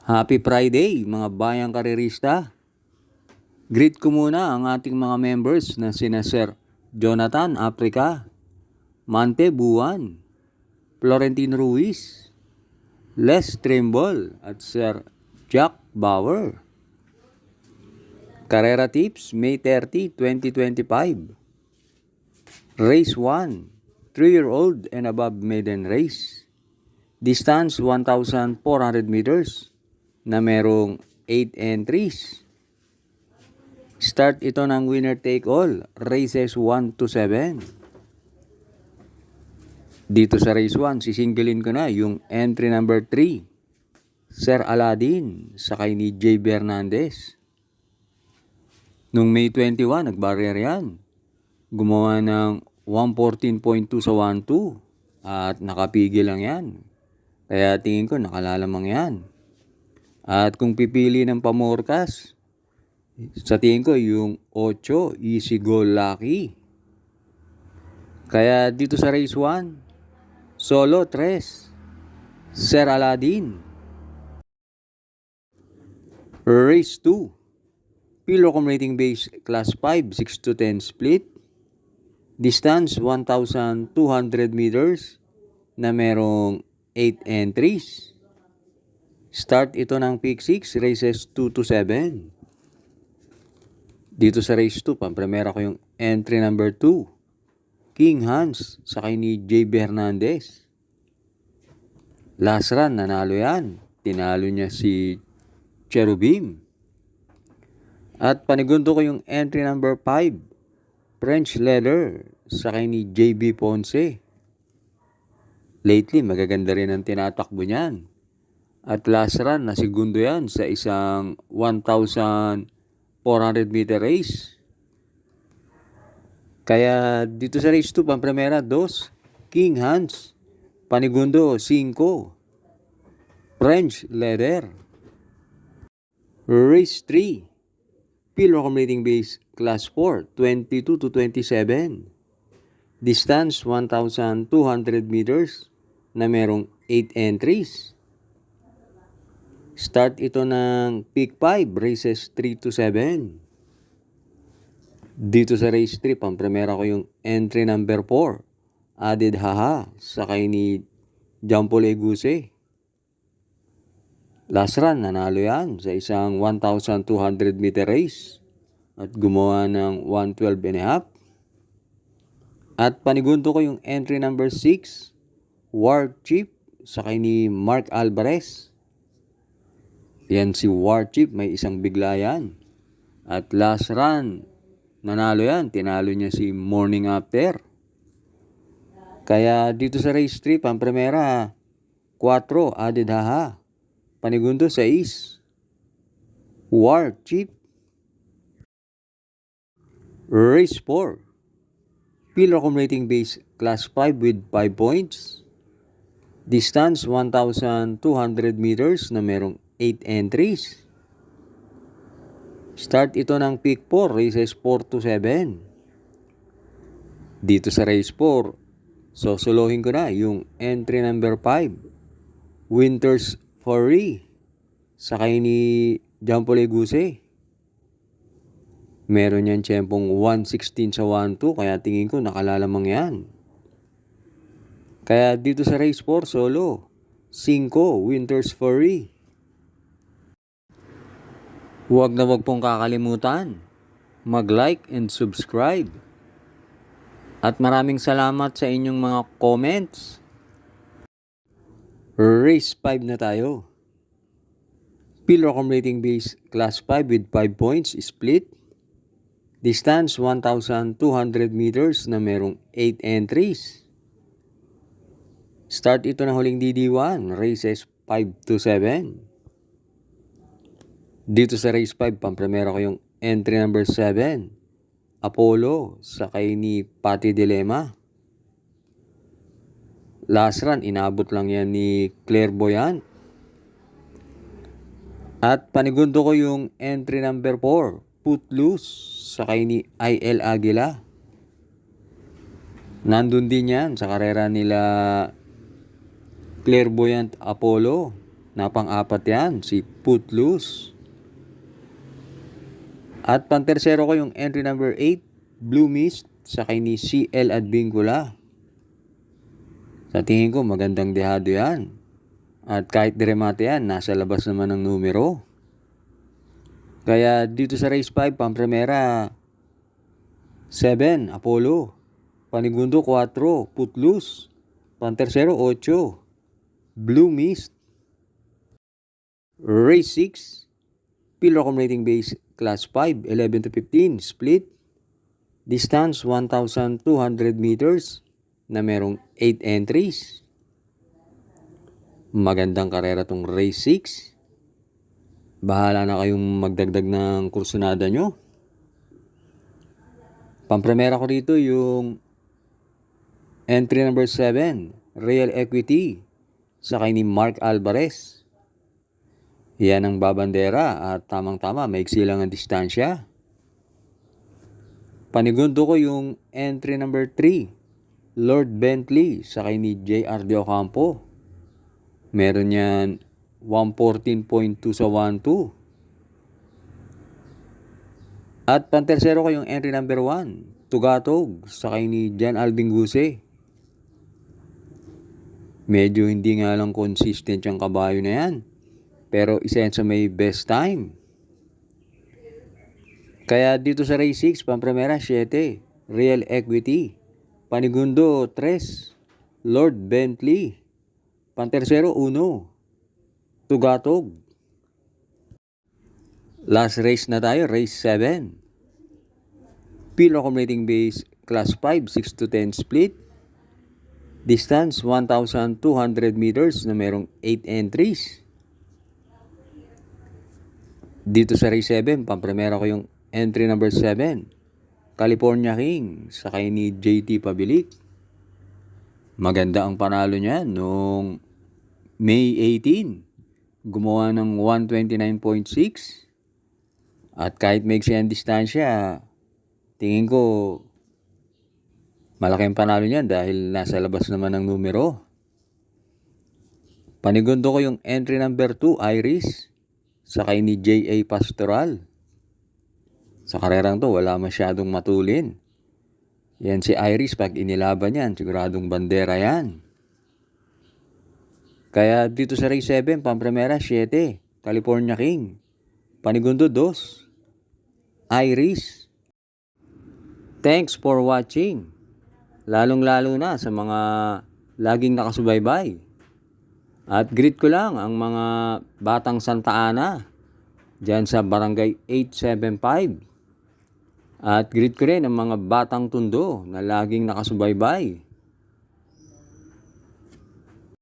Happy Friday mga bayang karerista. Greet ko muna ang ating mga members na sina Sir Jonathan Africa, Mante Buwan, Florentino Ruiz, Les Trimble at Sir Jack Bauer. Carrera Tips May 30, 2025. Race 1, 3-year-old and above maiden race. Distance 1,400 meters na merong 8 entries. Start ito ng winner take all, races 1 to 7. Dito sa race 1, sisingilin ko na yung entry number 3, Sir Aladdin, sakay ni J. Bernandez. Nung May 21, nag-barrier yan. Gumawa ng 114.2 sa 1-2 at nakapigil lang yan. Kaya tingin ko nakalalamang yan. At kung pipili ng pamorkas, sa tingin ko yung 8, Easy Goal Lucky. Kaya dito sa race 1, solo 3, Sir Aladdin. Race 2, Pilocom Rating Base Class 5, 6 to 10 split. Distance 1,200 meters na merong 8 entries. Start ito ng Peak 6, races 2 to 7. Dito sa race 2, pampremera ko yung entry number 2, King Hans, sakay ni J. Bernandez. Last run, nanalo yan. Tinalo niya si Cherubim. At panigundo ko yung entry number 5, French Leather, sakay ni J.B. Ponce. Lately, magaganda rin ang tinatakbo niyan. At last run, nasigundo yan sa isang 1,400 meter race. Kaya dito sa race 2, pampremera 2, King Hans. Panigundo 5, French Leather. Race 3, Pilocom Rating Base Class 4, 22 to 27. Distance 1,200 meters na merong 8 entries. Start ito ng Peak 5, races 3 to 7. Dito sa race 3, pampremera ko yung entry number 4, Added Haha, sakay ni Jampo Leguse. Last run, nanalo yan sa isang 1,200 meter race at gumawa ng 112.5. At panigundo ko yung entry number 6, War Chief, sakay ni Mark Alvarez. Yan si War Chief, may isang bigla yan. At last run, nanalo yan. Tinalo niya si Morning After. Kaya dito sa race 3, pampremera 4, Added Haha. Panigundo 6, War Chief. Race 4, Pilocom Rating Base Class 5 with 5 points. Distance 1,200 meters na merong 8 entries. Start ito ng Peak 4, races 4 to 7. Dito sa race 4, sosolohin ko na yung entry number 5, Winter's Fury, sakay ni Jampo Leguse. Meron yan tiyempong 1:16 sa 1-2, kaya tingin ko nakalalamang yan. Kaya dito sa race 4, solo 5, Winter's Fury. Huwag na huwag pong kakalimutan mag-like and subscribe. At maraming salamat sa inyong mga comments. Race 5 na tayo. Pilocom Rating Base Class 5 with 5 points split. Distance 1,200 meters na merong 8 entries. Start ito na huling DD1, races 5 to 7. Dito sa race 5, pampremera ko yung entry number 7, Apollo, sakay ni Patty Dilema. Last run, inabot lang yan ni Clairvoyant. At panigundo ko yung entry number 4, Footloose, sakay ni IL Aguila. Nandun din yan sa karera nila Clairvoyant Apollo. na pang-apat yan, si Footloose. At pang-tercero ko yung entry number 8, Blue Mist, sakay ni CL Advincula. Sa tingin ko, magandang dehado yan. At kahit diremate yan, nasa labas naman ng numero. Kaya dito sa race 5, pang-primera, 7, Apollo. Panigundo, 4, Footloose. Pang-tercero, 8, Blue Mist. Race 6, Pillar Accumulating Base Class 5, 11 to 15, split. Distance, 1,200 meters na merong 8 entries. Magandang karera tong race 6. Bahala na kayong magdagdag ng kursunada nyo. Pampremera ko dito yung entry number 7, Real Equity, sakay ni Mark Alvarez. Yan ang babandera at tamang-tama, maiksi lang ang distansya. Panigundo ko yung entry number 3, Lord Bentley, sakay ni J.R. De Ocampo. Meron yan 114.2 sa 1-2. At pantersero ko yung entry number 1, Tugatog, sakay ni Jan Alvin Guse. Medyo hindi nga lang consistent yung kabayo na yan. Pero isa yan sa may best time. Kaya dito sa race 6, pampremera 7, Real Equity. Panigundo 3, Lord Bentley. Pantersero 1, Tugatog. Last race na tayo, race 7. Pillar Accumulating Base Class 5, 6 to 10 split. Distance 1,200 meters na merong 8 entries. Dito sa race 7, pampremera ko yung entry number 7, California King, sakay ni JT Pabilik. Maganda ang panalo niya noong May 18. Gumawa ng 129.6. At kahit maiksi ang distansya, tingin ko malaking panalo niya dahil nasa labas naman ng numero. Panigundo ko yung entry number 2, Iris, sakay ni J.A. Pastoral. Sa karerang to, wala masyadong matulin. Yan si Iris, pag inilaban yan, siguradong bandera yan. Kaya dito sa race 7, pampremera 7, California King. Panigundo 2, Iris. Thanks for watching. Lalong-lalo na sa mga laging nakasubaybay. At greet ko lang ang mga batang Santa Ana dyan sa Barangay 875. At greet ko rin ang mga batang Tondo na laging nakasubaybay